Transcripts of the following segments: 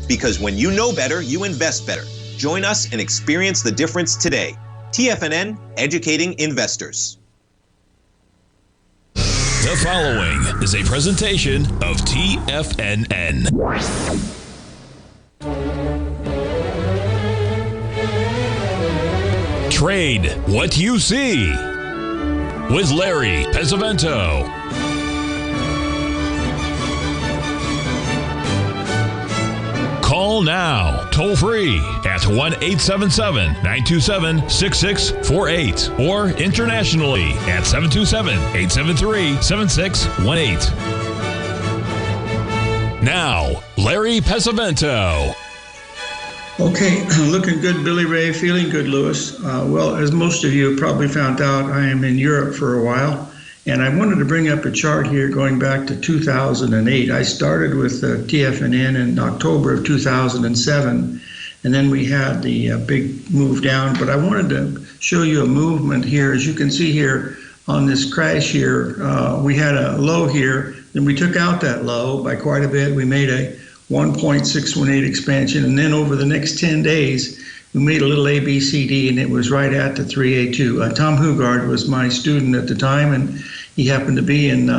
Because when you know better, you invest better. Join us and experience the difference today. TFNN, educating investors. The following is a presentation of TFNN. Trade what you see with Larry Pesavento. Call now, toll free at 1-877-927-6648 or internationally at 727-873-7618. Now, Larry Pesavento. Okay, looking good, Billy Ray. Feeling good, Lewis. Well, as most of you have probably found out, I am in Europe for a while. And I wanted to bring up a chart here going back to 2008. I started with TFNN in October of 2007, and then we had the big move down. But I wanted to show you a movement here. As you can see here on this crash here, we had a low here, then we took out that low by quite a bit. We made a 1.618 expansion, and then over the next 10 days, we made a little ABCD, and it was right at the 382. Tom Hugard was my student at the time, and he happened to be in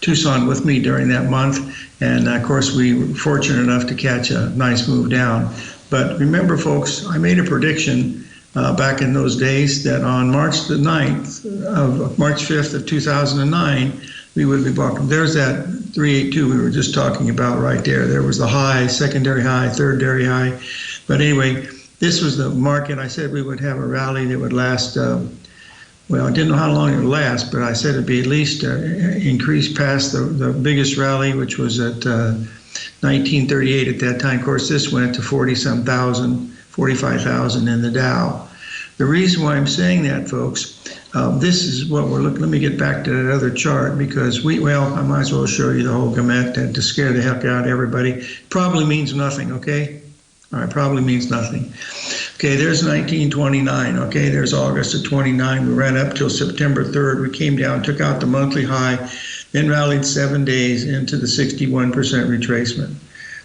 Tucson with me during that month. And of course, we were fortunate enough to catch a nice move down. But remember, folks, I made a prediction back in those days that on March the 9th of March 5th of 2009, we would be walking. There's that 382 we were just talking about right there. There was the high, secondary high, thirdary high. But anyway, this was the market. I said we would have a rally that would last, well, I didn't know how long it would last, but I said it'd be at least increased past the biggest rally, which was at 1938 at that time. Of course, this went to 40-some thousand, 45,000 in the Dow. The reason why I'm saying that, folks, this is what we're looking. Let me get back to that other chart because I might as well show you the whole gamut to scare the heck out of everybody. Probably means nothing, okay? All right, probably means nothing. Okay, there's 1929. Okay, there's August of 29. We ran up till September 3rd. We came down, took out the monthly high, then rallied 7 days into the 61% retracement.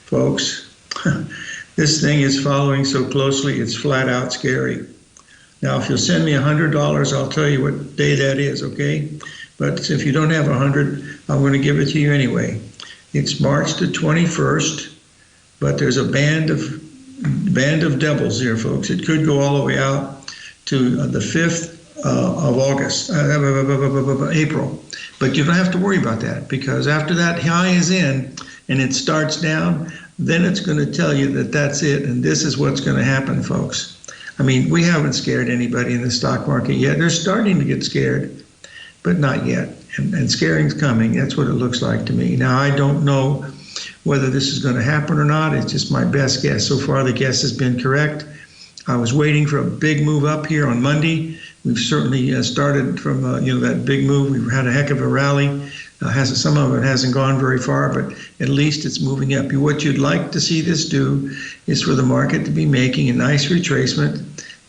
Folks, this thing is following so closely, it's flat out scary. Now, if you'll send me $100, I'll tell you what day that is, okay? But if you don't have 100, I'm going to give it to you anyway. It's March the 21st, but there's a band of doubles here, folks. It could go all the way out to the 5th of August, April. But you don't have to worry about that because after that high is in and it starts down, then it's going to tell you that that's it. And this is what's going to happen, folks. I mean, we haven't scared anybody in the stock market yet. They're starting to get scared, but not yet. And scaring's coming. That's what it looks like to me. Now, I don't know whether this is going to happen or not. It's just my best guess. So far, the guess has been correct. I was waiting for a big move up here on Monday. We've certainly started from that big move. We've had a heck of a rally. Some of it hasn't gone very far, but at least it's moving up. What you'd like to see this do is for the market to be making a nice retracement.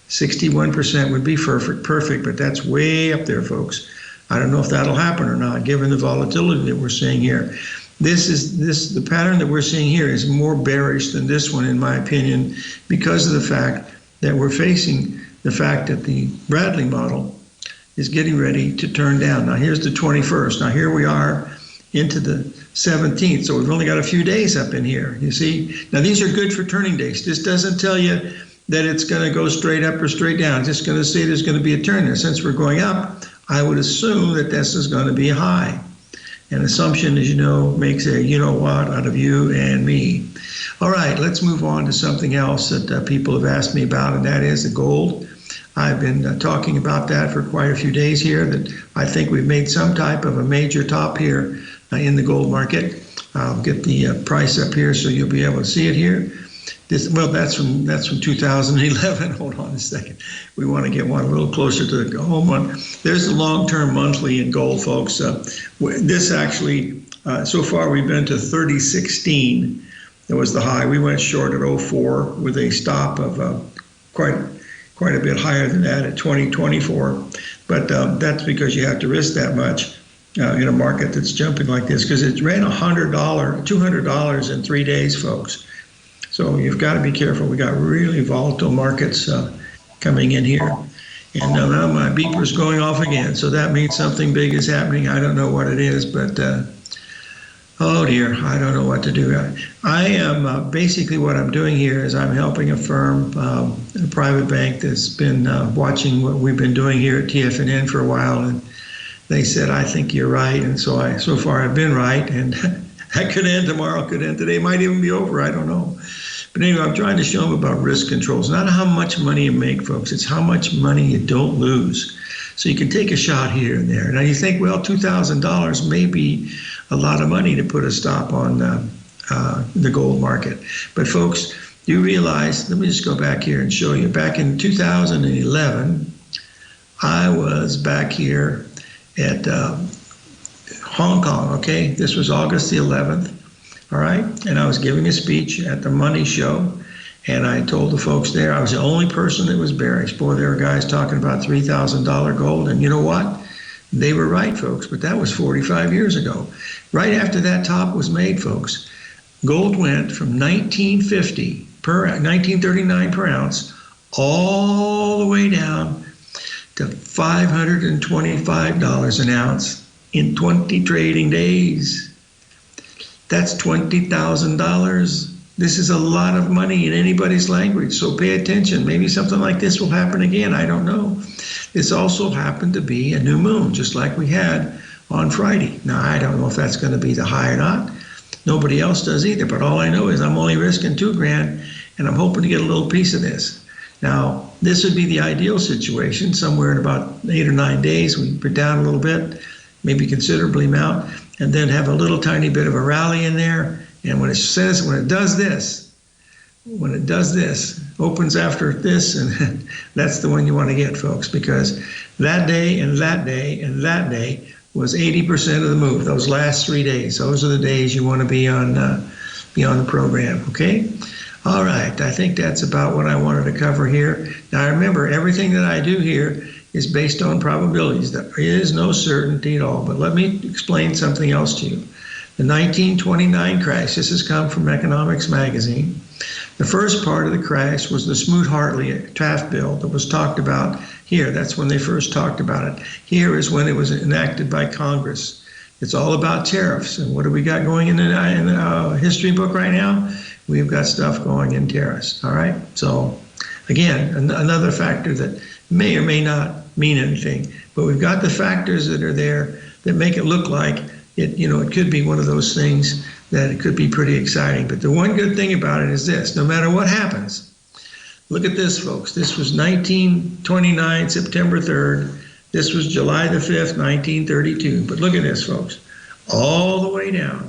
61% would be perfect, but that's way up there, folks. I don't know if that'll happen or not, given the volatility that we're seeing here. The pattern that we're seeing here is more bearish than this one, in my opinion, because of the fact that we're facing the fact that the Bradley model is getting ready to turn down. Now, here's the 21st. Now, here we are into the 17th, so we've only got a few days up in here, you see. Now, these are good for turning days. This doesn't tell you that it's going to go straight up or straight down. It's just going to say there's going to be a turn there. Since we're going up, I would assume that this is going to be a high. An assumption, as you know, makes a you-know-what out of you and me. All right, let's move on to something else that people have asked me about, and that is the gold. I've been talking about that for quite a few days here, that I think we've made some type of a major top here in the gold market. I'll get the price up here so you'll be able to see it here. That's from 2011. Hold on a second. We want to get one a little closer to the home one. There's the long-term monthly in gold, folks. This actually, so far we've been to 3016. That was the high. We went short at 04 with a stop of quite a bit higher than that at 2024. But that's because you have to risk that much in a market that's jumping like this, because it ran $200 in 3 days, folks. So you've got to be careful. We got really volatile markets coming in here. And now my beeper's going off again. So that means something big is happening. I don't know what it is, but oh dear, I don't know what to do. I am basically what I'm doing here is I'm helping a firm, a private bank that's been watching what we've been doing here at TFNN for a while. And they said, I think you're right. And so far I've been right. And that could end tomorrow, could end today, might even be over. I don't know. But anyway, I'm trying to show them about risk controls. Not how much money you make, folks. It's how much money you don't lose. So you can take a shot here and there. Now you think, well, $2,000 may be a lot of money to put a stop on the gold market. But folks, you realize, let me just go back here and show you. Back in 2011, I was back here at Hong Kong, okay? This was August the 11th. All right, and I was giving a speech at the Money Show, and I told the folks there I was the only person that was bearish. Boy, there were guys talking about $3,000 gold, and you know what? They were right, folks, but that was 45 years ago. Right after that top was made, folks, gold went from $1939 per ounce all the way down to $525 an ounce in 20 trading days. That's $20,000. This is a lot of money in anybody's language, so pay attention. Maybe something like this will happen again. I don't know. This also happened to be a new moon, just like we had on Friday. Now, I don't know if that's going to be the high or not. Nobody else does either, but all I know is I'm only risking $2,000, and I'm hoping to get a little piece of this. Now, this would be the ideal situation. Somewhere in about 8 or 9 days, we'd be down a little bit, maybe considerably amount, and then have a little tiny bit of a rally in there. And when it does this, opens after this, and that's the one you want to get, folks, because that day and that day and that day was 80% of the move. Those last 3 days, those are the days you want to be on the program, okay? All right, I think that's about what I wanted to cover here. Now, remember, everything that I do here is based on probabilities. There is no certainty at all. But let me explain something else to you. The 1929 crash, this has come from Economics Magazine. The first part of the crash was the Smoot-Hartley draft bill that was talked about here. That's when they first talked about it. Here is when it was enacted by Congress. It's all about tariffs. And what do we got going in the history book right now? We've got stuff going in tariffs, all right? So, again, another factor that may or may not mean anything, but we've got the factors that are there that make it look like it could be one of those things that it could be pretty exciting. But the one good thing about it is this: no matter what happens, look at this, folks. This was 1929, September 3rd. This was July the 5th, 1932. But look at this, folks. All the way down.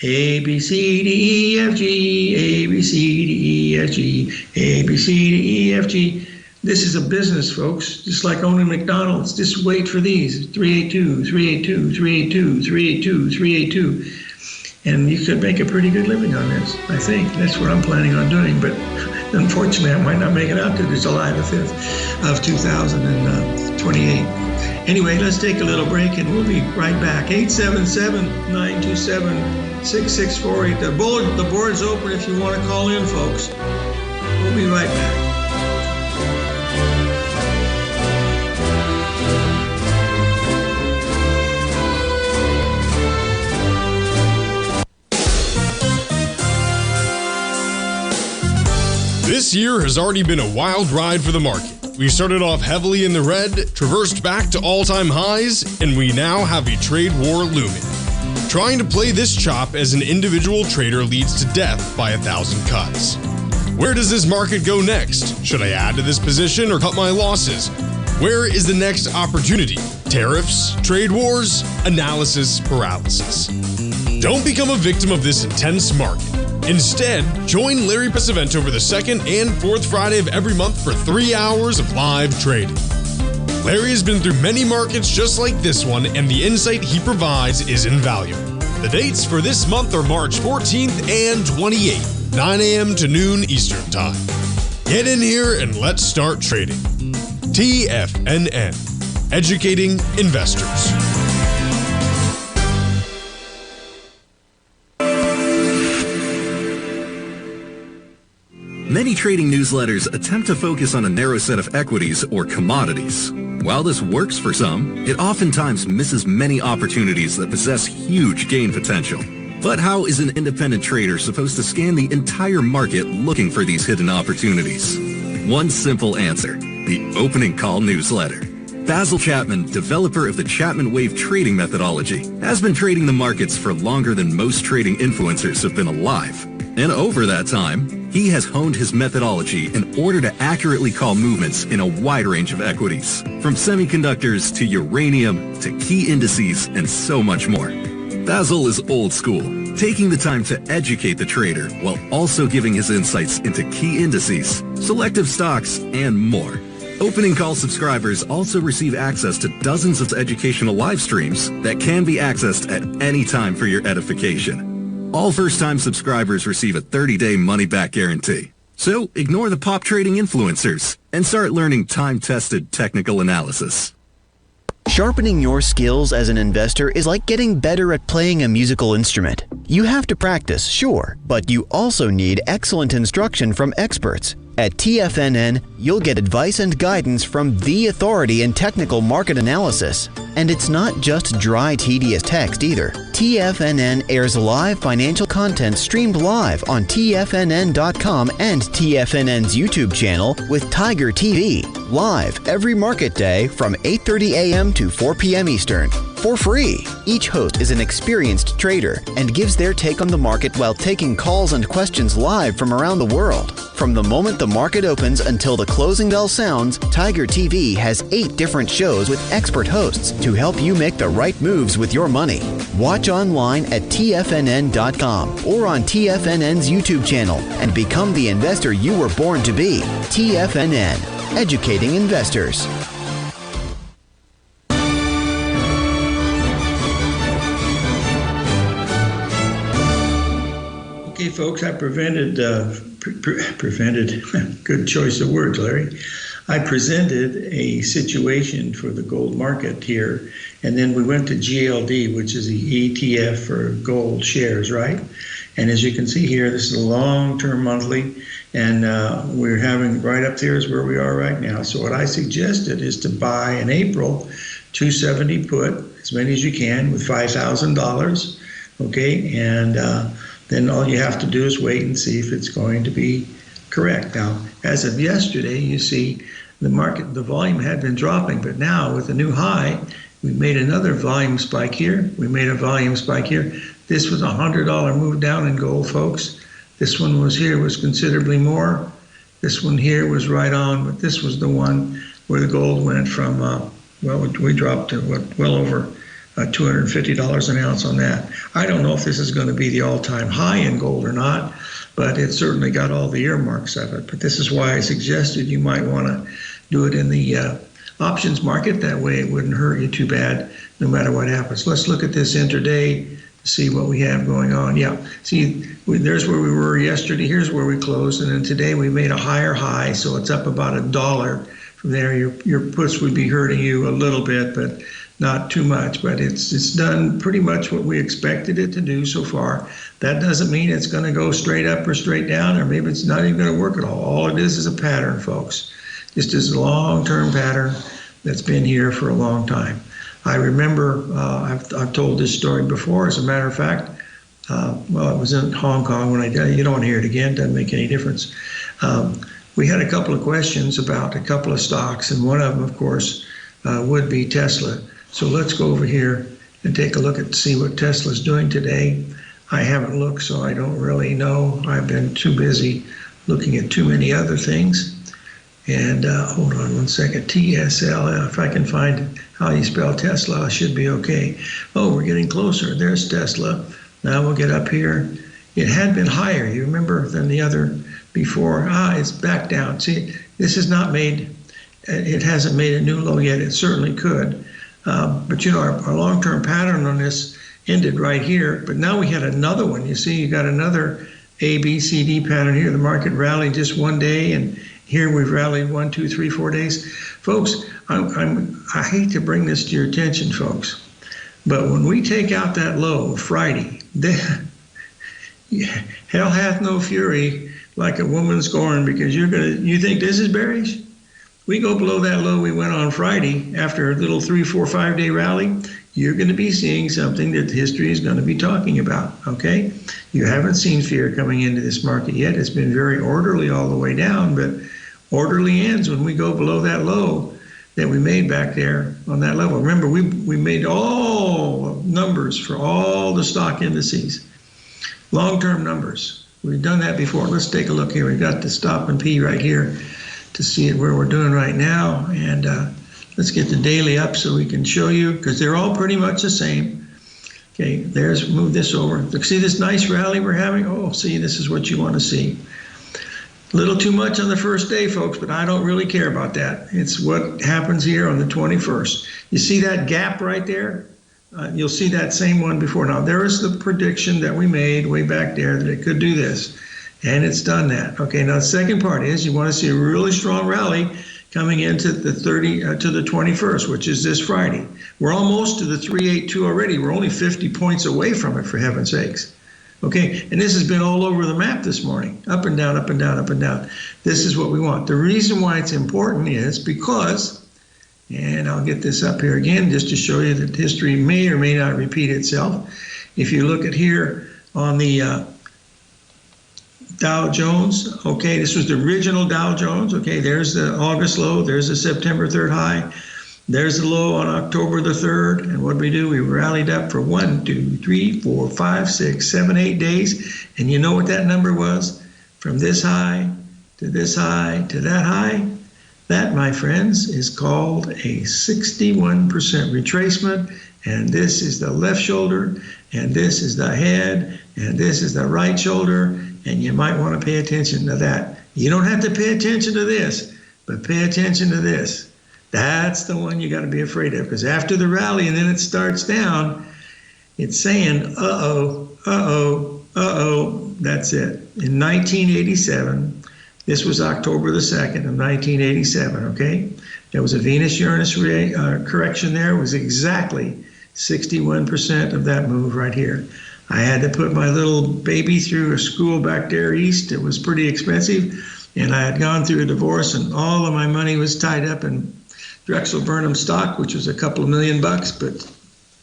A, B, C, D, E, F, G, A, B, C, D, E, F, G, A, B, C, D, E, F, G. This is a business, folks, just like owning McDonald's. Just wait for these, 382, 382, 382, 382, 382. And you could make a pretty good living on this, I think. That's what I'm planning on doing. But unfortunately, I might not make it out to the July the 5th of 2028. Anyway, let's take a little break, and we'll be right back. 877-927-6648. The board's open if you want to call in, folks. We'll be right back. This year has already been a wild ride for the market. We started off heavily in the red, traversed back to all-time highs, and we now have a trade war looming. Trying to play this chop as an individual trader leads to death by 1,000 cuts. Where does this market go next? Should I add to this position or cut my losses? Where is the next opportunity? Tariffs, trade wars, analysis paralysis. Don't become a victim of this intense market. Instead, join Larry Pesavento for the second and fourth Friday of every month for 3 hours of live trading. Larry has been through many markets just like this one, and the insight he provides is invaluable. The dates for this month are March 14th and 28th, 9 a.m. to noon Eastern Time. Get in here and let's start trading. TFNN, educating investors. Many trading newsletters attempt to focus on a narrow set of equities or commodities. While this works for some, it oftentimes misses many opportunities that possess huge gain potential. But how is an independent trader supposed to scan the entire market looking for these hidden opportunities? One simple answer: the opening call newsletter. Basil Chapman, developer of the Chapman Wave trading methodology, has been trading the markets for longer than most trading influencers have been alive. And over that time, he has honed his methodology in order to accurately call movements in a wide range of equities, from semiconductors to uranium to key indices and so much more. Basil is old school, taking the time to educate the trader while also giving his insights into key indices, selective stocks, and more. Opening Call subscribers also receive access to dozens of educational live streams that can be accessed at any time for your edification. All first-time subscribers receive a 30-day money-back guarantee. So ignore the pop trading influencers and start learning time-tested technical analysis. Sharpening your skills as an investor is like getting better at playing a musical instrument. You have to practice, sure, but you also need excellent instruction from experts. At TFNN, you'll get advice and guidance from the authority in technical market analysis. And it's not just dry, tedious text either. TFNN airs live financial content streamed live on TFNN.com and TFNN's YouTube channel with Tiger TV, live every market day from 8:30 a.m. to 4 p.m. Eastern, for free. Each host is an experienced trader and gives their take on the market while taking calls and questions live from around the world. From the moment the market opens until the closing bell sounds, Tiger TV has 8 different shows with expert hosts to help you make the right moves with your money. Watch online at TFNN.com or on TFNN's YouTube channel and become the investor you were born to be. TFNN, educating investors. Okay, folks, I prevented, good choice of words, Larry. I presented a situation for the gold market here, and then we went to GLD, which is the ETF for gold shares, right? And as you can see here, this is a long-term monthly, and we're having right up there is where we are right now. So what I suggested is to buy in April 270 put, as many as you can, with $5,000, okay? And then all you have to do is wait and see if it's going to be correct. Now, as of yesterday, you see the market, the volume had been dropping, but now with a new high, we made another volume spike here. We made a volume spike here. This was a $100 move down in gold, folks. This one was here, was considerably more. This one here was right on, but this was the one where the gold went from, well, we dropped to well over $250 an ounce on that. I don't know if this is going to be the all-time high in gold or not, but it certainly got all the earmarks of it. But this is why I suggested you might want to do it in the options market. That way it wouldn't hurt you too bad no matter what happens. Let's look at this intraday to see what we have going on. Yeah, see, there's where we were yesterday. Here's where we closed. And then today we made a higher high, so it's up about $1. From there, your puts would be hurting you a little bit, but not too much, but it's done pretty much what we expected it to do so far. That doesn't mean it's going to go straight up or straight down, or maybe it's not even going to work at all. All it is a pattern, folks. Just as a long-term pattern that's been here for a long time. I remember, I've told this story before, as a matter of fact. Well, it was in Hong Kong when I did it. You don't want to hear it again, doesn't make any difference. We had a couple of questions about a couple of stocks, and one of them, of course, would be Tesla. So let's go over here and take a look at see what Tesla's doing today. I haven't looked, so I don't really know. I've been too busy looking at too many other things. And hold on one second. TSL, if I can find how you spell Tesla, I should be okay. Oh, we're getting closer. There's Tesla. Now we'll get up here. It had been higher, you remember, than the other before. It's back down. See, this has not made, it hasn't made a new low yet. It certainly could. But you know, our long-term pattern on this ended right here, but now we had another one. You see, you got another A, B, C, D pattern here. The market rallied just one day, and here we've rallied 1, 2, 3, 4 days. Folks, I hate to bring this to your attention, folks, but when we take out that low Friday, hell hath no fury like a woman scorned, because you think this is bearish? We go below that low we went on Friday after a little 3, 4, 5 day rally. You're going to be seeing something that history is going to be talking about, okay? You haven't seen fear coming into this market yet. It's been very orderly all the way down, but orderly ends when we go below that low that we made back there on that level. Remember, we made all numbers for all the stock indices, long-term numbers. We've done that before. Let's take a look here. We've got the stop and P right here to see it where we're doing right now. And let's get the daily up so we can show you, because they're all pretty much the same. Okay, move this over. Look, see this nice rally we're having? Oh, see, this is what you want to see. A little too much on the first day, folks, but I don't really care about that. It's what happens here on the 21st. You see that gap right there? You'll see that same one before. Now, there is the prediction that we made way back there that it could do this, and it's done that. Okay, now the second part is you want to see a really strong rally coming into the to the 21st, which is this Friday. We're almost to the 382 already. We're only 50 points away from it, for heaven's sakes. Okay, and this has been all over the map this morning, up and down, up and down, up and down. This is what we want. The reason why it's important is because, and I'll get this up here again just to show you that history may or may not repeat itself. If you look at here on the Dow Jones, okay, this was the original Dow Jones. Okay, there's the August low, there's the September 3rd high, there's the low on October the 3rd, and what we do, we rallied up for 1, 2, 3, 4, 5, 6, 7, 8 days, and you know what that number was? From this high to this high to that high? That, my friends, is called a 61% retracement, and this is the left shoulder, and this is the head, and this is the right shoulder, and you might want to pay attention to that. You don't have to pay attention to this, but pay attention to this. That's the one you got to be afraid of, because after the rally and then it starts down, it's saying, uh-oh, uh-oh, uh-oh, that's it. In 1987, this was October the 2nd of 1987, okay? There was a Venus-Uranus correction there. It was exactly 61% of that move right here. I had to put my little baby through a school back there east. It was pretty expensive, and I had gone through a divorce, and all of my money was tied up in Drexel Burnham stock, which was a couple of $1 million, but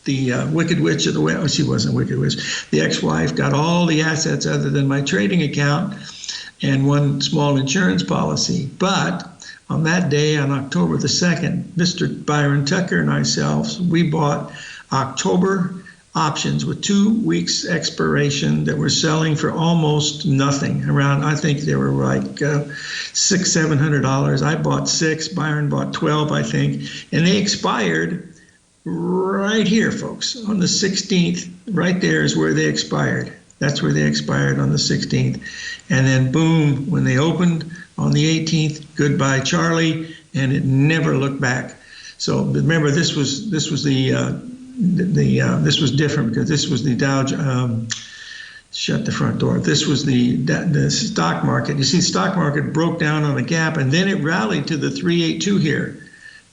the Wicked Witch of the West, she wasn't Wicked Witch, the ex-wife got all the assets other than my trading account and one small insurance policy. But on that day, on October the 2nd, Mr. Byron Tucker and ourselves, we bought October options with 2 weeks expiration that were selling for almost nothing. Around, I think they were like $600-700. I bought 6, Byron bought 12, I think, and they expired right here, folks, on the 16th. Right there is where they expired. That's where they expired, on the 16th. And then boom, when they opened on the 18th, goodbye Charlie, and it never looked back. So remember, this was this was different, because this was the Dow. Shut the front door. This was the stock market. You see, the stock market broke down on a gap, and then it rallied to the 382 here.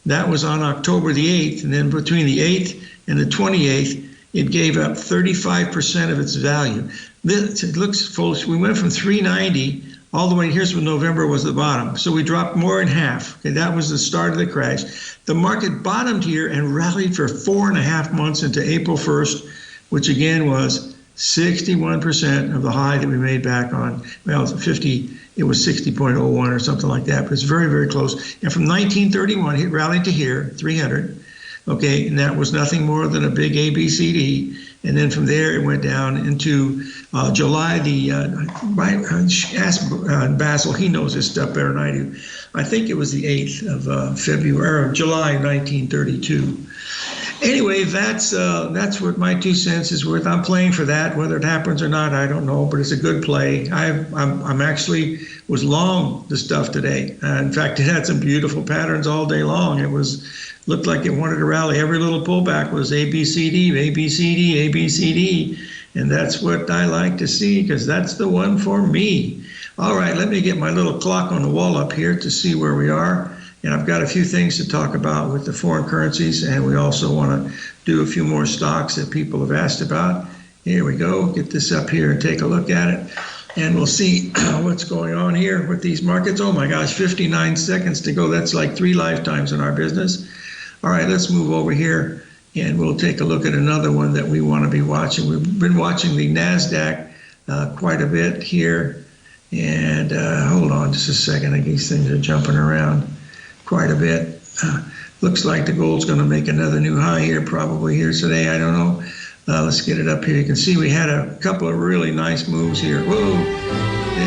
That was on October the 8th, and then between the 8th and the 28th, it gave up 35% of its value. It looks foolish. We went from 390 all the way, here's when November was the bottom. So we dropped more than half. Okay, that was the start of the crash. The market bottomed here and rallied for 4.5 months into April 1st, which again was 61% of the high that we made back on, well, it was 60.01 or something like that, but it's very, very close. And from 1931, it rallied to here, 300. Okay, and that was nothing more than a big ABCD. And then from there, it went down into July. Ask Basil, he knows this stuff better than I do. I think it was the 8th of February, or July 1932. Anyway, that's what my 2 cents is worth. I'm playing for that. Whether it happens or not, I don't know, but it's a good play. I'm actually was long the stuff today. In fact, it had some beautiful patterns all day long. It looked like it wanted to rally. Every little pullback was ABCD, ABCD, ABCD, and that's what I like to see, because that's the one for me. All right, let me get my little clock on the wall up here to see where we are. And I've got a few things to talk about with the foreign currencies, and we also want to do a few more stocks that people have asked about. Here we go. Get this up here and take a look at it. And we'll see what's going on here with these markets. Oh my gosh, 59 seconds to go. That's like 3 lifetimes in our business. All right, let's move over here and we'll take a look at another one that we want to be watching. We've been watching the NASDAQ quite a bit here. And hold on just a second. I think these things are jumping around quite a bit. Looks like the gold's going to make another new high here, probably here today. I don't know. Let's get it up here. You can see we had a couple of really nice moves here. Whoa,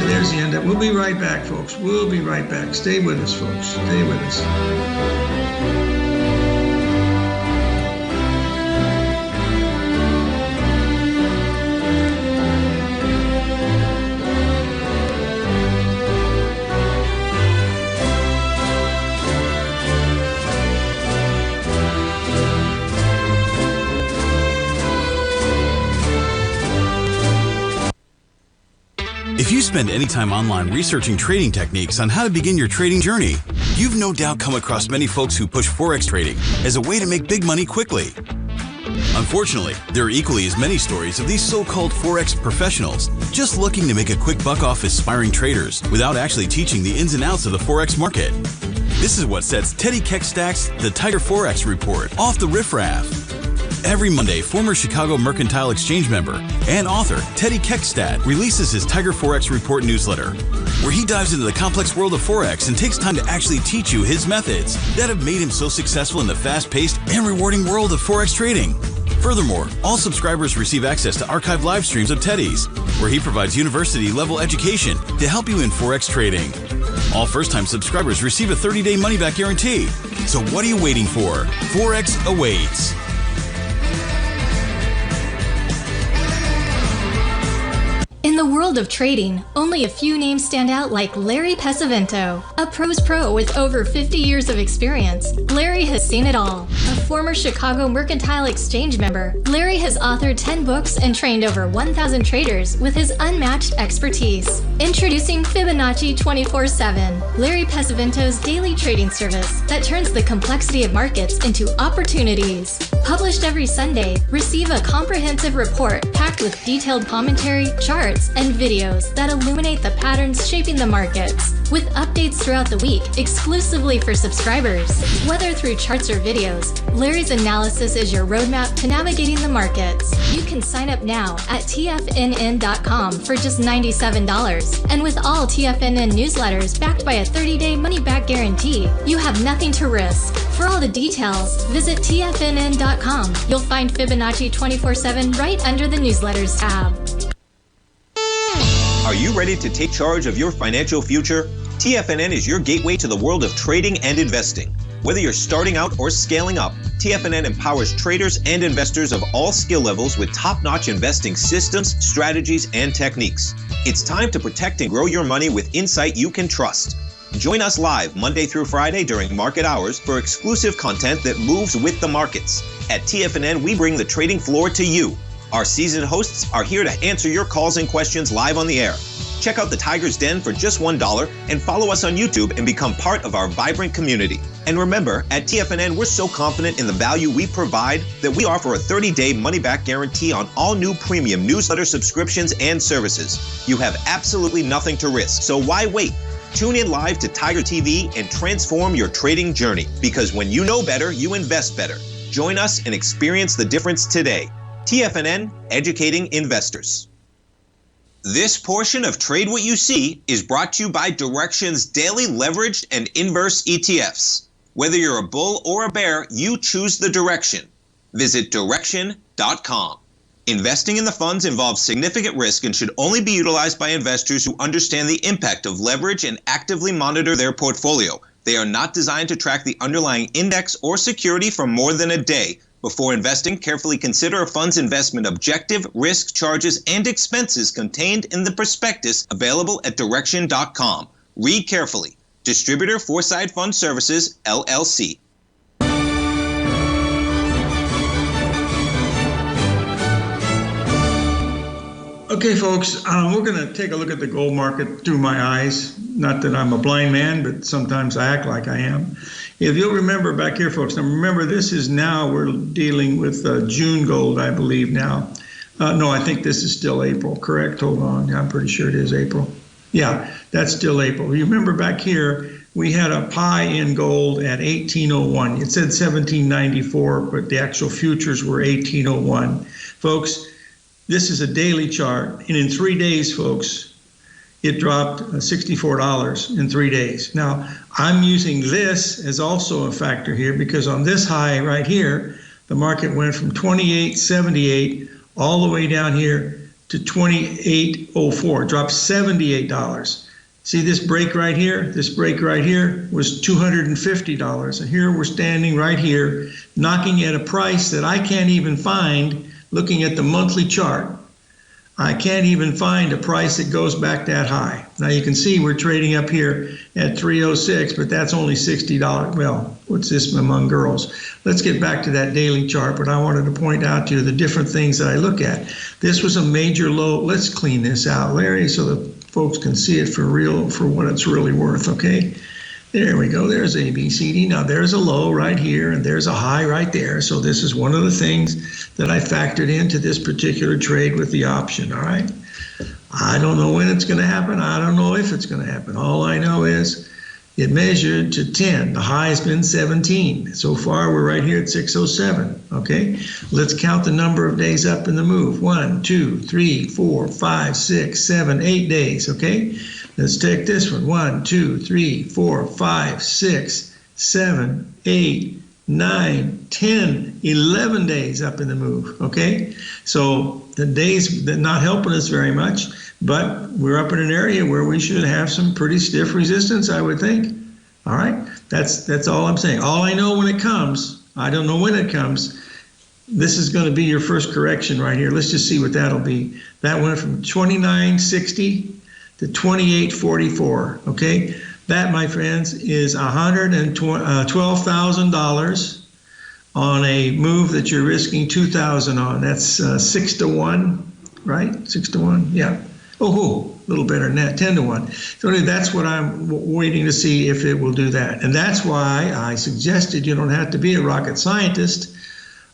there's the end up. We'll be right back, folks. We'll be right back. Stay with us, folks. Stay with us. If you spend any time online researching trading techniques on how to begin your trading journey, you've no doubt come across many folks who push Forex trading as a way to make big money quickly. Unfortunately, there are equally as many stories of these so-called Forex professionals just looking to make a quick buck off aspiring traders without actually teaching the ins and outs of the Forex market. This is what sets Teddy Keckstack's The Tiger Forex Report off the riffraff. Every Monday, former Chicago Mercantile Exchange member and author Teddy Keckstack releases his Tiger Forex Report newsletter, where he dives into the complex world of Forex and takes time to actually teach you his methods that have made him so successful in the fast-paced and rewarding world of Forex trading. Furthermore, all subscribers receive access to archived live streams of Teddy's, where he provides university-level education to help you in Forex trading. All first-time subscribers receive a 30-day money-back guarantee. So what are you waiting for? Forex awaits. In the world of trading, only a few names stand out like Larry Pesavento. A pro's pro with over 50 years of experience, Larry has seen it all. A former Chicago Mercantile Exchange member, Larry has authored 10 books and trained over 1,000 traders with his unmatched expertise. Introducing Fibonacci 24/7, Larry Pesavento's daily trading service that turns the complexity of markets into opportunities. Published every Sunday, receive a comprehensive report packed with detailed commentary, charts, and videos that illuminate the patterns shaping the markets, with updates throughout the week exclusively for subscribers. Whether through charts or videos, Larry's analysis is your roadmap to navigating the markets. You can sign up now at TFNN.com for just $97. And with all TFNN newsletters backed by a 30-day money-back guarantee, you have nothing to risk. For all the details, visit TFNN.com. You'll find Fibonacci 24/7 right under the newsletters tab. Are you ready to take charge of your financial future? TFNN is your gateway to the world of trading and investing. Whether you're starting out or scaling up, TFNN empowers traders and investors of all skill levels with top-notch investing systems, strategies, and techniques. It's time to protect and grow your money with insight you can trust. Join us live Monday through Friday during market hours for exclusive content that moves with the markets. At TFNN, we bring the trading floor to you. Our seasoned hosts are here to answer your calls and questions live on the air. Check out the Tiger's Den for just $1 and follow us on YouTube and become part of our vibrant community. And remember, at TFNN, we're so confident in the value we provide that we offer a 30-day money-back guarantee on all new premium newsletter subscriptions and services. You have absolutely nothing to risk, so why wait? Tune in live to Tiger TV and transform your trading journey, because when you know better, you invest better. Join us and experience the difference today. TFNN, educating investors. This portion of Trade What You See is brought to you by Direxion's daily leveraged and inverse ETFs. Whether you're a bull or a bear, you choose the direction. Visit Direxion.com. Investing in the funds involves significant risk and should only be utilized by investors who understand the impact of leverage and actively monitor their portfolio. They are not designed to track the underlying index or security for more than a day. Before investing, carefully consider a fund's investment objective, risk, charges, and expenses contained in the prospectus available at Direxion.com. Read carefully. Distributor Foreside Fund Services, LLC. Okay, folks, we're going to take a look at the gold market through my eyes. Not that I'm a blind man, but sometimes I act like I am. If you'll remember back here, folks, now remember this is now we're dealing with June gold, I believe now. No, I think this is still April, correct? Hold on, I'm pretty sure it is April. Yeah, that's still April. You remember back here, we had a pie in gold at 1801. It said 1794, but the actual futures were 1801. Folks, this is a daily chart, and in 3 days, folks, it dropped $64 in 3 days. Now, I'm using this as also a factor here because on this high right here, the market went from 28.78 all the way down here to 28.04, dropped $78. See this break right here? This break right here was $250. And here we're standing right here, knocking at a price that I can't even find looking at the monthly chart. I can't even find a price that goes back that high. Now you can see we're trading up here at 306, but that's only $60. Well, what's this among girls? Let's get back to that daily chart, but I wanted to point out to you the different things that I look at. This was a major low. Let's clean this out, Larry, so that folks can see it for real, for what it's really worth, okay? There we go, there's A, B, C, D. Now there's a low right here and there's a high right there. So this is one of the things that I factored into this particular trade with the option, all right? I don't know when it's gonna happen. I don't know if it's gonna happen. All I know is it measured to 10. The high has been 17. So far, we're right here at 607, okay? Let's count the number of days up in the move. 1, 2, 3, 4, 5, 6, 7, 8 days, okay? Let's take this one. 1, 2, 3, 4, 5, 6, 7, 8, 9, 10, 11 days up in the move, okay? So the days, they're not helping us very much, but we're up in an area where we should have some pretty stiff resistance, I would think. All right, that's all I'm saying. All I know when it comes, I don't know when it comes, this is going to be your first correction right here. Let's just see what that'll be. That went from 29.60 to 28.44, okay? That, my friends, is $112,000 on a move that you're risking $2,000 on. That's 6 to 1, right? 6 to 1, yeah. Oh, a little better than that, 10 to 1. So that's what I'm waiting to see if it will do that. And that's why I suggested you don't have to be a rocket scientist.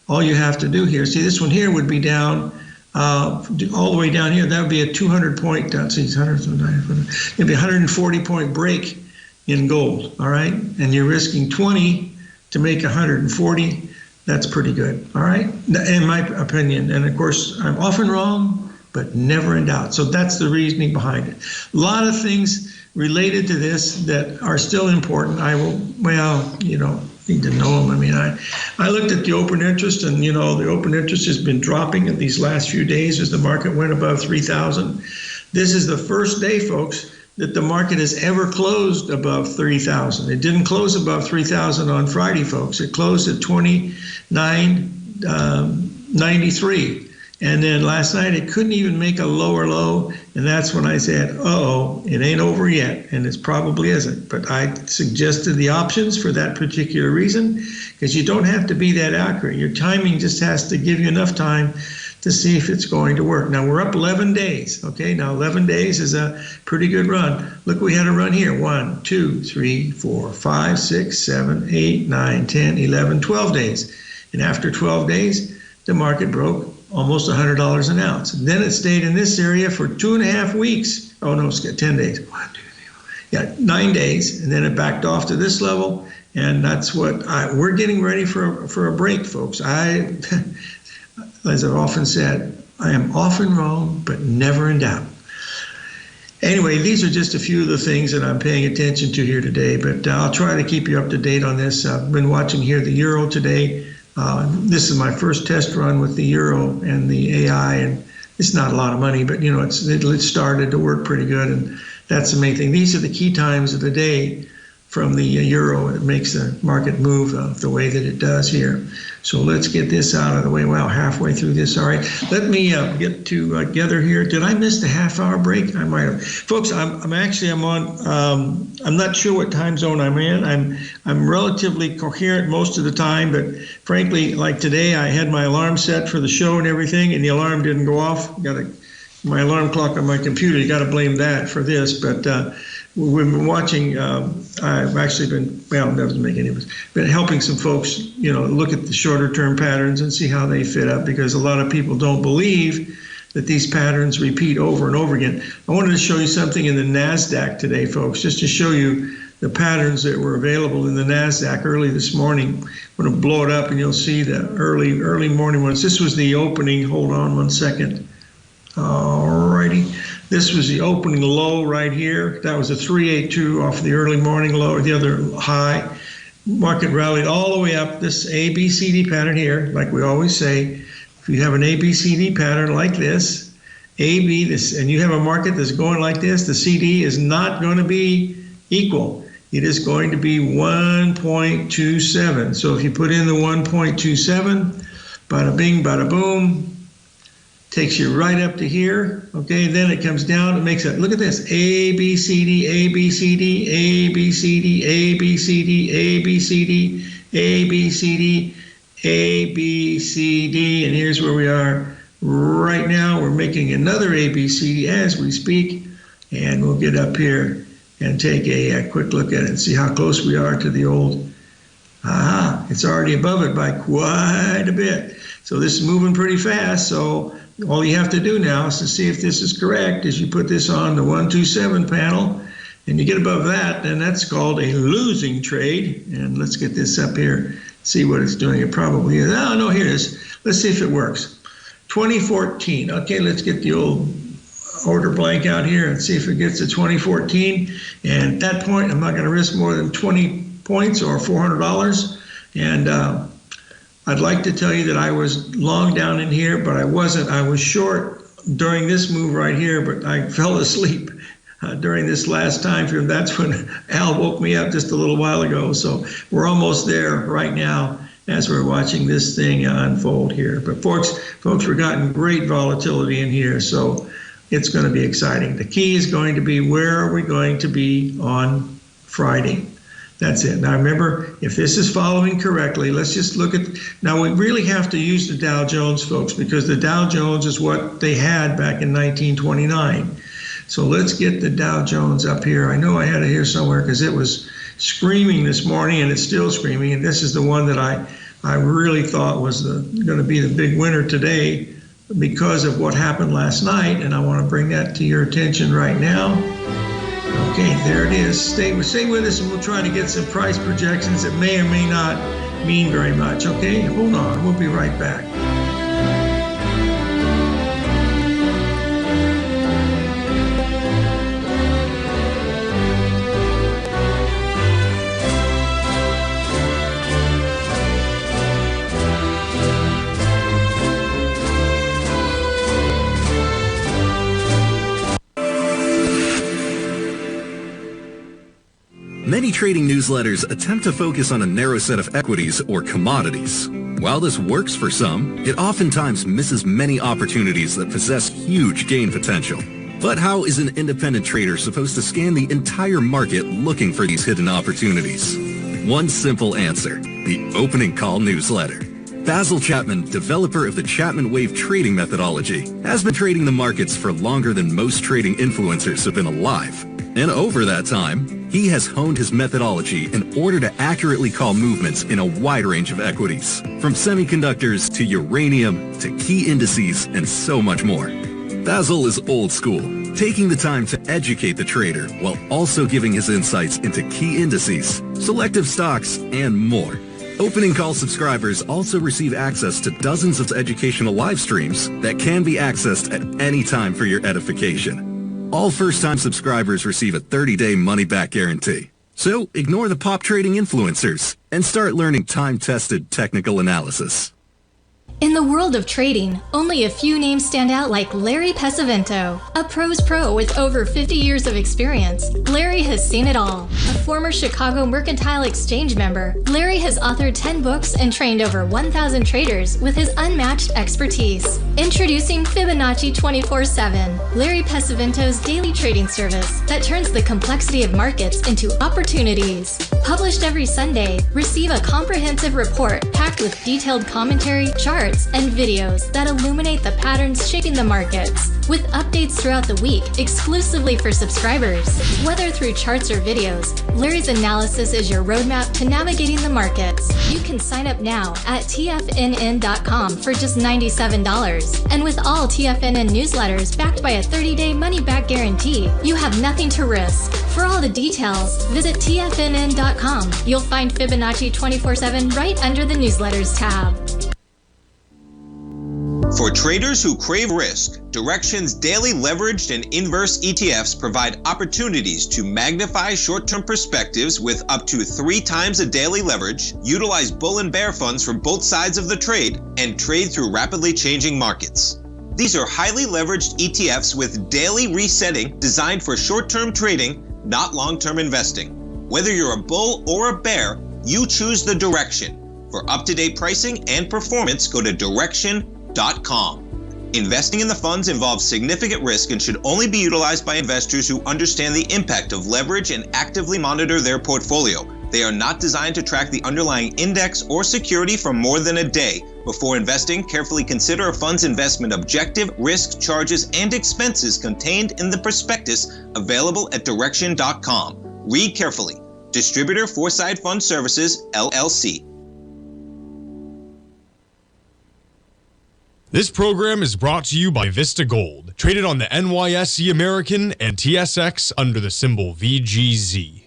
All you have to do here, see this one here would be down all the way down here. That would be a 200-point, it'd be a 140-point break in gold, all right? And you're risking 20 to make 140. That's pretty good, all right? In my opinion. And of course, I'm often wrong, but never in doubt. So that's the reasoning behind it. A lot of things related to this that are still important. I will, well, you know, need to know them. I mean, I looked at the open interest, and, you know, the open interest has been dropping in these last few days as the market went above 3,000. This is the first day, folks, that the market has ever closed above 3,000. It didn't close above 3,000 on Friday, folks. It closed at 29.93. And then last night, it couldn't even make a lower low. And that's when I said, uh-oh, it ain't over yet. And it probably isn't. But I suggested the options for that particular reason, because you don't have to be that accurate. Your timing just has to give you enough time to see if it's going to work. Now, we're up 11 days. Okay, now 11 days is a pretty good run. Look, we had a run here. 1, 2, 3, 4, 5, 6, 7, 8, 9, 10, 11, 12 days. And after 12 days, the market broke almost $100 an ounce. And then it stayed in this area for 2.5 weeks. Oh no, it's got 10 days. 1, 2, 3, 4. Yeah, 9 days, and then it backed off to this level. And that's what we're getting ready for a break, folks. As I've often said, I am often wrong, but never in doubt. Anyway, these are just a few of the things that I'm paying attention to here today, but I'll try to keep you up to date on this. I've been watching here the euro today. This is my first test run with the euro and the AI, and it's not a lot of money, but you know, it started to work pretty good, and that's the main thing. These are the key times of the day from the euro. It makes the market move the way that it does here. So let's get this out of the way. Wow, halfway through this. All right, let me get together here. Did I miss the half-hour break? I might have. Folks, I'm on. I'm not sure what time zone I'm in. I'm relatively coherent most of the time, but frankly, like today, I had my alarm set for the show and everything, and the alarm didn't go off. My alarm clock on my computer. You got to blame that for this, but. we've been watching, I've actually been, well, that doesn't make any difference, been helping some folks, look at the shorter term patterns and see how they fit up, because a lot of people don't believe that these patterns repeat over and over again. I wanted to show you something in the NASDAQ today, folks, just to show you the patterns that were available in the NASDAQ early this morning. I'm going to blow it up and you'll see the early morning ones. This was the opening. Hold on one second. Alrighty. This was the opening low right here. That was a 382 off the early morning low, the other high. Market rallied all the way up this ABCD pattern here, like we always say. If you have an ABCD pattern like this, and you have a market that's going like this, the CD is not going to be equal. It is going to be 1.27. So if you put in the 1.27, bada bing, bada boom, takes you right up to here. Okay, then it comes down, it makes it, look at this, A, B, C, D, A, B, C, D, A, B, C, D, A, B, C, D, A, B, C, D, A, B, C, D, A, B, C, D, and here's where we are right now. We're making another A, B, C, D as we speak, and we'll get up here and take a quick look at it and see how close we are to the old, it's already above it by quite a bit. So this is moving pretty fast, so all you have to do now is to see if this is correct is you put this on the 127 panel and you get above that, then that's called a losing trade. And let's get this up here, see what it's doing. It probably is. Oh, no, here it is. Let's see if it works. 2014. Okay, let's get the old order blank out here and see if it gets to 2014. And at that point, I'm not going to risk more than 20 points or $400. And I'd like to tell you that I was long down in here, but I wasn't. I was short during this move right here, but I fell asleep during this last time frame. That's when Al woke me up just a little while ago. So we're almost there right now as we're watching this thing unfold here. But folks, we're getting great volatility in here, so it's going to be exciting. The key is going to be, where are we going to be on Friday? That's it. Now remember, if this is following correctly, let's just look at, now we really have to use the Dow Jones, folks, because the Dow Jones is what they had back in 1929. So let's get the Dow Jones up here. I know I had it here somewhere because it was screaming this morning and it's still screaming. And this is the one that I really thought was going to be the big winner today because of what happened last night. And I want to bring that to your attention right now. Okay, there it is. Stay with us and we'll try to get some price projections that may or may not mean very much. Okay, hold on. We'll be right back. Many trading newsletters attempt to focus on a narrow set of equities or commodities. While this works for some, it oftentimes misses many opportunities that possess huge gain potential. But how is an independent trader supposed to scan the entire market looking for these hidden opportunities? One simple answer: the opening call newsletter. Basil Chapman, developer of the Chapman Wave trading methodology, has been trading the markets for longer than most trading influencers have been alive. And over that time, he has honed his methodology in order to accurately call movements in a wide range of equities, from semiconductors to uranium to key indices and so much more. Basil is old school, taking the time to educate the trader while also giving his insights into key indices, selective stocks, and more. Opening call subscribers also receive access to dozens of educational live streams that can be accessed at any time for your edification. All first-time subscribers receive a 30-day money-back guarantee. So ignore the pop trading influencers and start learning time-tested technical analysis. In the world of trading, only a few names stand out like Larry Pesavento, a pros pro with over 50 years of experience. Larry has seen it all. A former Chicago Mercantile Exchange member, Larry has authored 10 books and trained over 1,000 traders with his unmatched expertise. Introducing Fibonacci 24/7, Larry Pesavento's daily trading service that turns the complexity of markets into opportunities. Published every Sunday, receive a comprehensive report packed with detailed commentary, charts, charts, and videos that illuminate the patterns shaping the markets, with updates throughout the week exclusively for subscribers. Whether through charts or videos, Larry's analysis is your roadmap to navigating the markets. You can sign up now at TFNN.com for just $97. And with all TFNN newsletters backed by a 30-day money-back guarantee, you have nothing to risk. For all the details, visit TFNN.com. You'll find Fibonacci 24/7 right under the newsletters tab. For traders who crave risk, Direxion's daily leveraged and inverse ETFs provide opportunities to magnify short-term perspectives with up to 3 times a daily leverage, utilize bull and bear funds from both sides of the trade, and trade through rapidly changing markets. These are highly leveraged ETFs with daily resetting designed for short-term trading, not long-term investing. Whether you're a bull or a bear, you choose the Direxion. For up-to-date pricing and performance, go to Direxion.com. Investing in the funds involves significant risk and should only be utilized by investors who understand the impact of leverage and actively monitor their portfolio. They are not designed to track the underlying index or security for more than a day. Before investing, carefully consider a fund's investment objective, risk, charges, and expenses contained in the prospectus available at Direxion.com. Read carefully. Distributor Foreside Fund Services, LLC. This program is brought to you by Vista Gold, traded on the NYSE American and TSX under the symbol VGZ.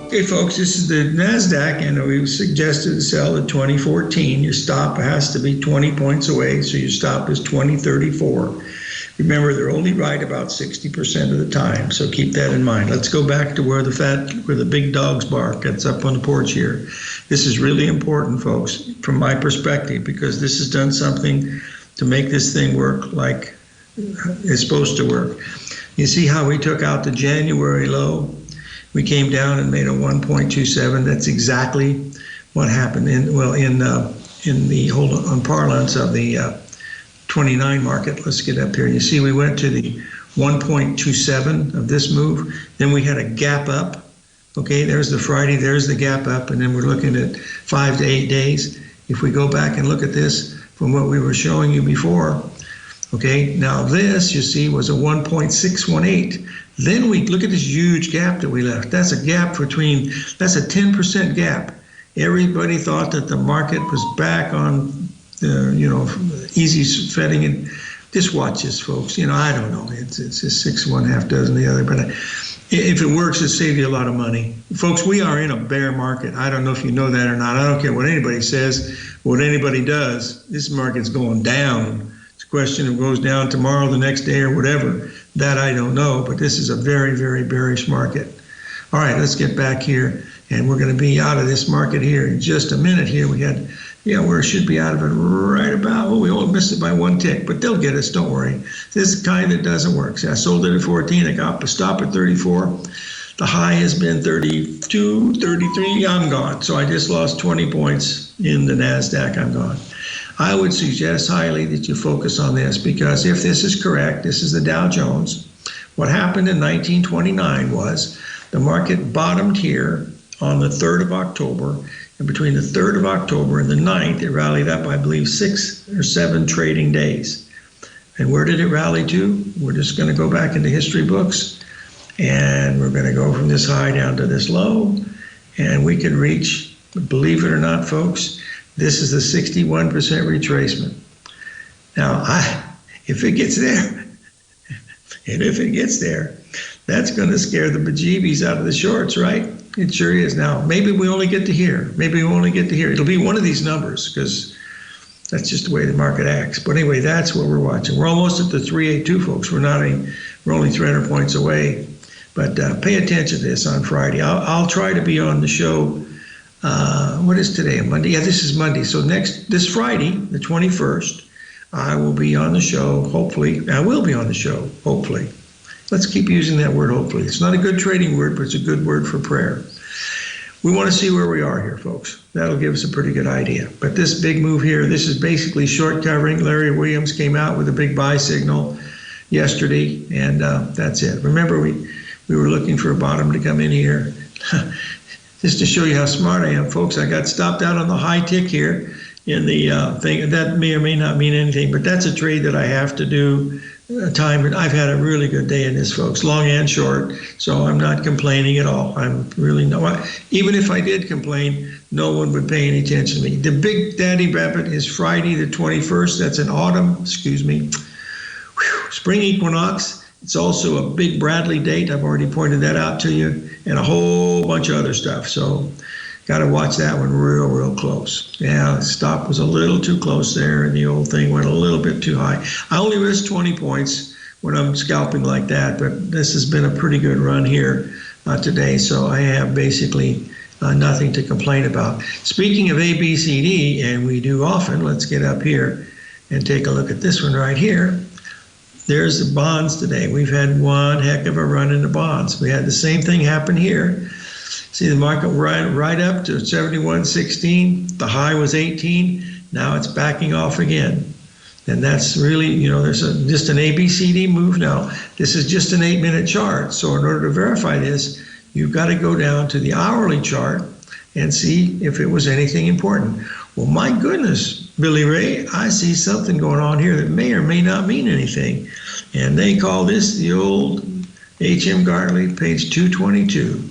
Okay, folks, this is the NASDAQ, and we suggested to sell at 2014. Your stop has to be 20 points away, so your stop is 2034. Remember, they're only right about 60% of the time, so keep that in mind. Let's go back to where the big dogs bark. That's up on the porch here. This is really important, folks, from my perspective, because this has done something to make this thing work like it's supposed to work. You see how we took out the January low? We came down and made a 1.27. That's exactly what happened in the on parlance of the 29 market. Let's get up here. You see, we went to the 1.27 of this move. Then we had a gap up. Okay, there's the Friday, there's the gap up, and then we're looking at 5 to 8 days. If we go back and look at this from what we were showing you before, okay, now this, you see, was a 1.618. Then we look at this huge gap that we left. That's a gap that's a 10% gap. Everybody thought that the market was back on easy fetting, and just watch this, folks. I don't know. It's just 6 1, half dozen the other. But if it works, it saves you a lot of money. Folks, we are in a bear market. I don't know if you know that or not. I don't care what anybody says, what anybody does. This market's going down. It's a question of it goes down tomorrow, the next day, or whatever. That I don't know. But this is a very, very bearish market. All right, let's get back here. And we're going to be out of this market here in just a minute here. We should be out of it right about, we only missed it by 1 tick, but they'll get us, don't worry. This is the kind that doesn't work. See, I sold it at 14, I got a stop at 34. The high has been 32, 33, I'm gone. So I just lost 20 points in the NASDAQ, I'm gone. I would suggest highly that you focus on this, because if this is correct, this is the Dow Jones. What happened in 1929 was the market bottomed here on the 3rd of October, and between the 3rd of October and the 9th, it rallied up, I believe, 6 or 7 trading days. And where did it rally to? We're just going to go back into history books, and we're going to go from this high down to this low, and we can reach, believe it or not, folks, this is the 61% retracement. Now, if it gets there, and if it gets there, that's going to scare the bejeebies out of the shorts, right? It sure is. Now, maybe we only get to here. It'll be one of these numbers, because that's just the way the market acts. But anyway, that's what we're watching. We're almost at the 382, folks. We're only 300 points away. But pay attention to this on Friday. I'll try to be on the show. What is today? Monday? Yeah, this is Monday. So this Friday, the 21st, I will be on the show. Hopefully, I will be on the show. Hopefully. Let's keep using that word, hopefully. It's not a good trading word, but it's a good word for prayer. We want to see where we are here, folks. That'll give us a pretty good idea. But this big move here, this is basically short covering. Larry Williams came out with a big buy signal yesterday, and that's it. Remember, we We were looking for a bottom to come in here. Just to show you how smart I am, folks, I got stopped out on the high tick here in the thing. That may or may not mean anything, but that's a trade that I have to do. I've had a really good day in this, folks, long and short, so I'm not complaining at all. I'm really even if I did complain, no one would pay any attention to me. The big daddy rabbit is Friday the 21st. That's an spring equinox. It's also a big Bradley date. I've already pointed that out to you, and a whole bunch of other stuff. So got to watch that one real close. Yeah, the stop was a little too close there, and the old thing went a little bit too high. I only risk 20 points when I'm scalping like that, but this has been a pretty good run here today, so I have basically nothing to complain about. Speaking of ABCD, and we do often, let's get up here and take a look at this one right here. There's the bonds today. We've had one heck of a run in the bonds. We had the same thing happen here. See the market right up to 71.16. The high was 18. Now it's backing off again. And that's really, there's just an ABCD move now. This is just an 8-minute chart. So in order to verify this, you've got to go down to the hourly chart and see if it was anything important. Well, my goodness, Billy Ray, I see something going on here that may or may not mean anything. And they call this the old H.M. Gartley, page 222.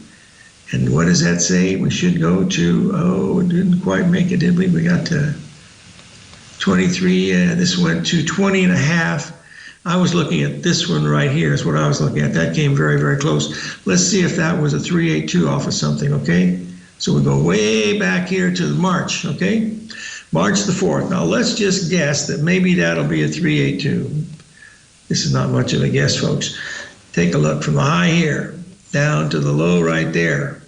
And what does that say? We should go to, it didn't quite make it, did we? We got to 23, this went to 20 and a half. I was looking at this one right here is what I was looking at. That came very close. Let's see if that was a 382 off of something, okay? So we go way back here to March, okay? March the 4th. Now let's just guess that maybe that'll be a 382. This is not much of a guess, folks. Take a look from the high here down to the low right there.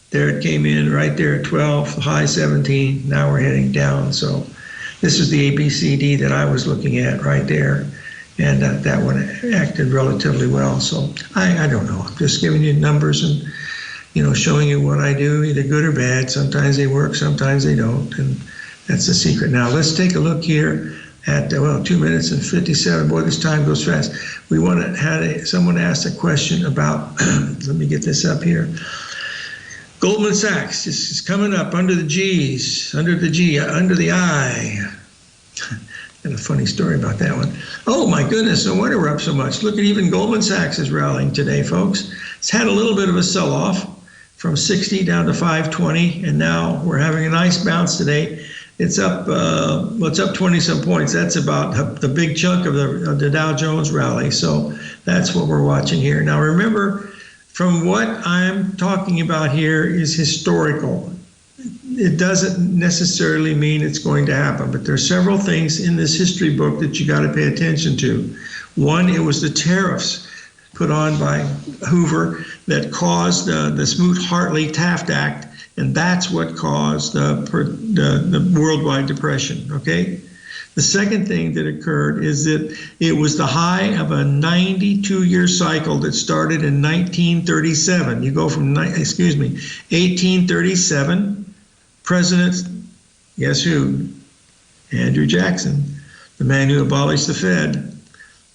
There it came in right there at 12, the high 17. Now we're heading down. So this is the ABCD that I was looking at right there. And that one acted relatively well. So I don't know. I'm just giving you numbers and showing you what I do, either good or bad. Sometimes they work, sometimes they don't, and that's the secret. Now let's take a look here at 2 minutes and 57. Boy, this time goes fast. We someone asked a question about. Let me get this up here. Goldman Sachs. This is coming up under the G's, under the I. And a funny story about that one. Oh my goodness, no wonder we're up so much. Look at even Goldman Sachs is rallying today, folks. It's had a little bit of a sell-off from 60 down to 520, and now we're having a nice bounce today. It's up, it's up 20 some points. That's about the big chunk of the Dow Jones rally. So that's what we're watching here. Now remember, from what I'm talking about here is historical. It doesn't necessarily mean it's going to happen, but there's several things in this history book that you got to pay attention to. One, it was the tariffs put on by Hoover that caused the Smoot-Hartley-Taft Act, and that's what caused the worldwide depression, okay? The second thing that occurred is that it was the high of a 92-year cycle that started in 1937. You go from, 1837, President, guess who? Andrew Jackson, the man who abolished the Fed.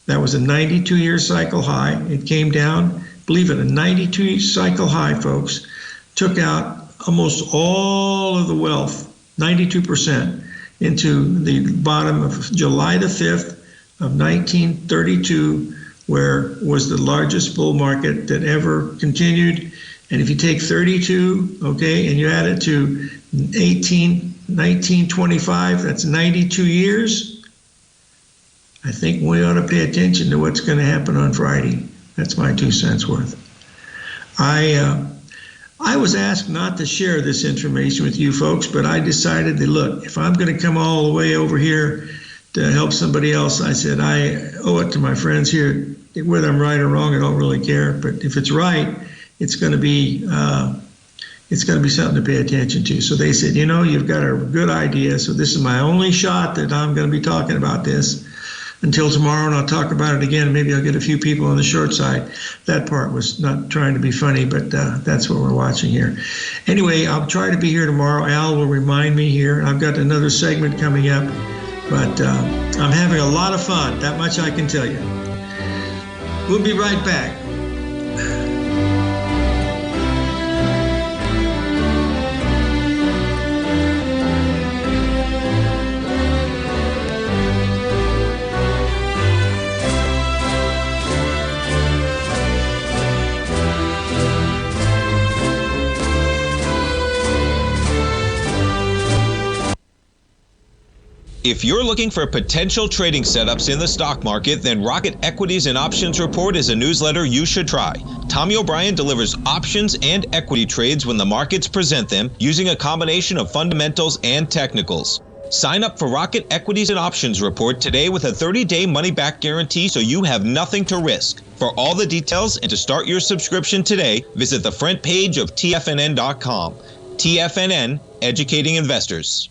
That was a 92-year cycle high. It came down, believe it, a 92 cycle high, folks, took out almost all of the wealth, 92%, into the bottom of July the 5th of 1932, where was the largest bull market that ever continued. And if you take 32, okay, and you add it to 1925, that's 92 years. I think we ought to pay attention to what's going to happen on Friday. That's my 2 cents worth. I was asked not to share this information with you folks, but I decided that, look, if I'm going to come all the way over here to help somebody else, I said I owe it to my friends here. Whether I'm right or wrong, I don't really care. But if it's right, it's going to be something to pay attention to. So they said, you've got a good idea. So this is my only shot that I'm going to be talking about this until tomorrow, and I'll talk about it again. Maybe I'll get a few people on the short side. That part was not trying to be funny, but that's what we're watching here. Anyway, I'll try to be here tomorrow. Al will remind me here. I've got another segment coming up, but I'm having a lot of fun. That much I can tell you. We'll be right back. If you're looking for potential trading setups in the stock market, then Rocket Equities and Options Report is a newsletter you should try. Tommy O'Brien delivers options and equity trades when the markets present them, using a combination of fundamentals and technicals. Sign up for Rocket Equities and Options Report today with a 30-day money-back guarantee, so you have nothing to risk. For all the details and to start your subscription today, visit the front page of TFNN.com. TFNN, educating investors.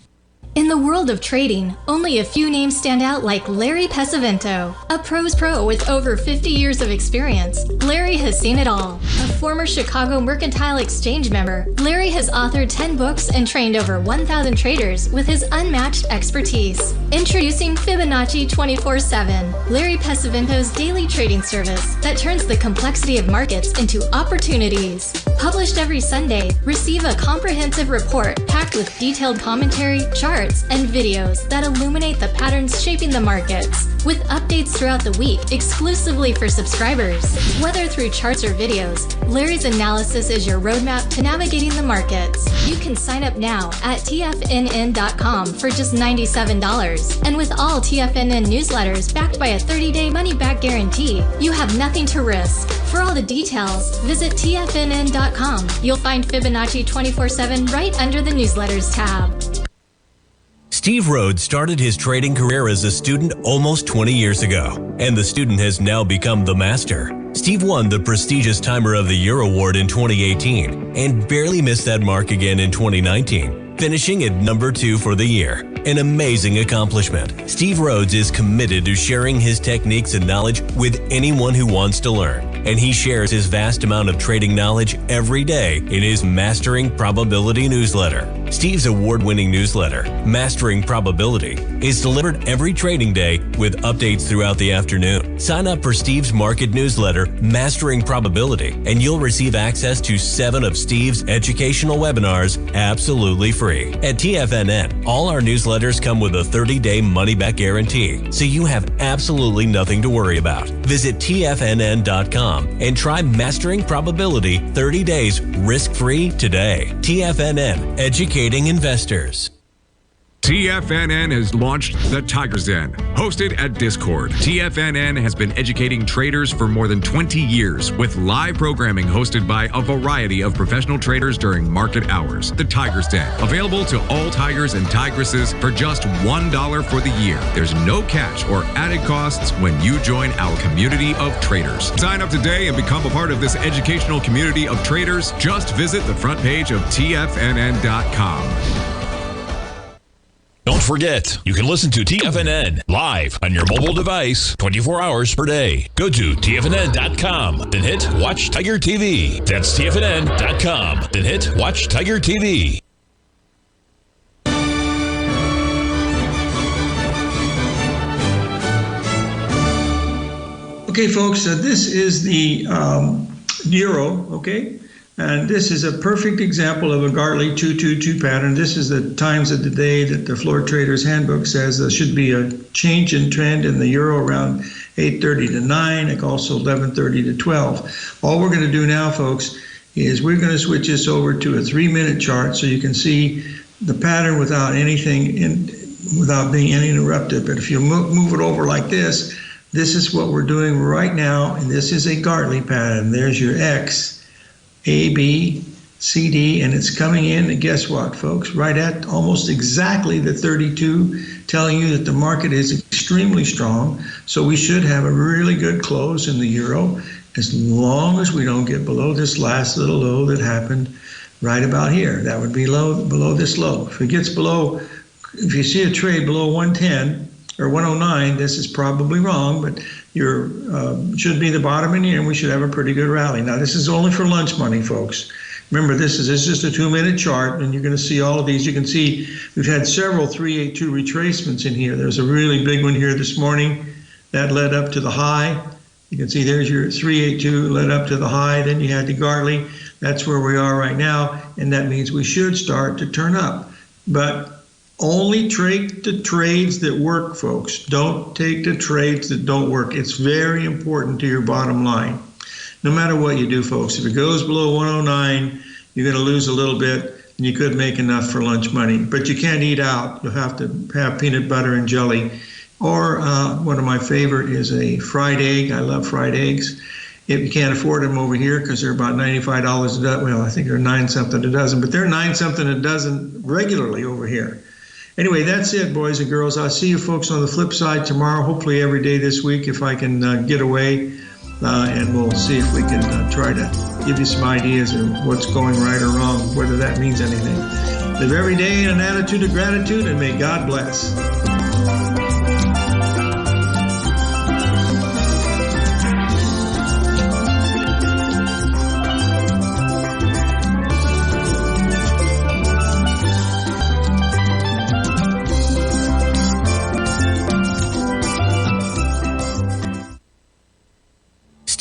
In the world of trading, only a few names stand out like Larry Pesavento, a pro's pro with over 50 years of experience. Larry has seen it all. A former Chicago Mercantile Exchange member, Larry has authored 10 books and trained over 1,000 traders with his unmatched expertise. Introducing Fibonacci 24/7, Larry Pesavento's daily trading service that turns the complexity of markets into opportunities. Published every Sunday, receive a comprehensive report packed with detailed commentary, charts, and videos that illuminate the patterns shaping the markets, with updates throughout the week exclusively for subscribers. Whether through charts or videos, Larry's analysis is your roadmap to navigating the markets. You can sign up now at TFNN.com for just $97. And with all TFNN newsletters backed by a 30-day money-back guarantee, you have nothing to risk. For all the details, visit TFNN.com. You'll find Fibonacci 24/7 right under the newsletters tab. Steve Rhodes started his trading career as a student almost 20 years ago, and the student has now become the master. Steve won the prestigious Timer of the Year award in 2018 and barely missed that mark again in 2019, finishing at number 2 for the year. An amazing accomplishment. Steve Rhodes is committed to sharing his techniques and knowledge with anyone who wants to learn, and he shares his vast amount of trading knowledge every day in his Mastering Probability newsletter. Steve's award-winning newsletter, Mastering Probability, is delivered every trading day with updates throughout the afternoon. Sign up for Steve's market newsletter, Mastering Probability, and you'll receive access to 7 of Steve's educational webinars absolutely free. At TFNN, all our newsletters come with a 30-day money-back guarantee, so you have absolutely nothing to worry about. Visit TFNN.com and try Mastering Probability 30 days risk-free today. TFNN, educating investors. TFNN has launched the Tiger's Den. Hosted at Discord, TFNN has been educating traders for more than 20 years with live programming hosted by a variety of professional traders during market hours. The Tiger's Den, available to all tigers and tigresses for just $1 for the year. There's no catch or added costs when you join our community of traders. Sign up today and become a part of this educational community of traders. Just visit the front page of TFNN.com. Don't forget, you can listen to TFNN live on your mobile device 24 hours per day. Go to TFNN.com, then hit Watch Tiger TV. That's TFNN.com, then hit Watch Tiger TV. Okay, folks, this is the euro, okay? And this is a perfect example of a Gartley 222 pattern. This is the times of the day that the Floor Traders Handbook says there should be a change in trend in the euro around 8:30 to 9, and also 11:30 to 12. All we're going to do now, folks, is we're going to switch this over to a 3-minute chart so you can see the pattern without anything without being interrupted. But if you move it over like this is what we're doing right now, and this is a Gartley pattern. There's your X, A, B, C, D, and it's coming in, and guess what, folks? Right at almost exactly the 32, telling you that the market is extremely strong. So we should have a really good close in the euro, as long as we don't get below this last little low that happened right about here. That would be below this low. If it gets below, if you see a trade below 110 or 109, this is probably wrong, but should be the bottom in here, and we should have a pretty good rally. Now, this is only for lunch money, folks. Remember, this is just a 2-minute chart, and you're going to see all of these. You can see we've had several 382 retracements in here. There's a really big one here this morning that led up to the high. You can see there's your 382 led up to the high. Then you had the Gartley. That's where we are right now, and that means we should start to turn up. But only take the trades that work, folks. Don't take the trades that don't work. It's very important to your bottom line. No matter what you do, folks, if it goes below 109, you're going to lose a little bit. You could make enough for lunch money, but you can't eat out. You'll have to have peanut butter and jelly. Or one of my favorite is a fried egg. I love fried eggs. If you can't afford them over here because they're about $95 a dozen, well, I think they're 9 something a dozen, but they're 9 something a dozen regularly over here. Anyway, that's it, boys and girls. I'll see you folks on the flip side tomorrow, hopefully every day this week if I can get away, and we'll see if we can try to give you some ideas of what's going right or wrong, whether that means anything. Live every day in an attitude of gratitude, and may God bless.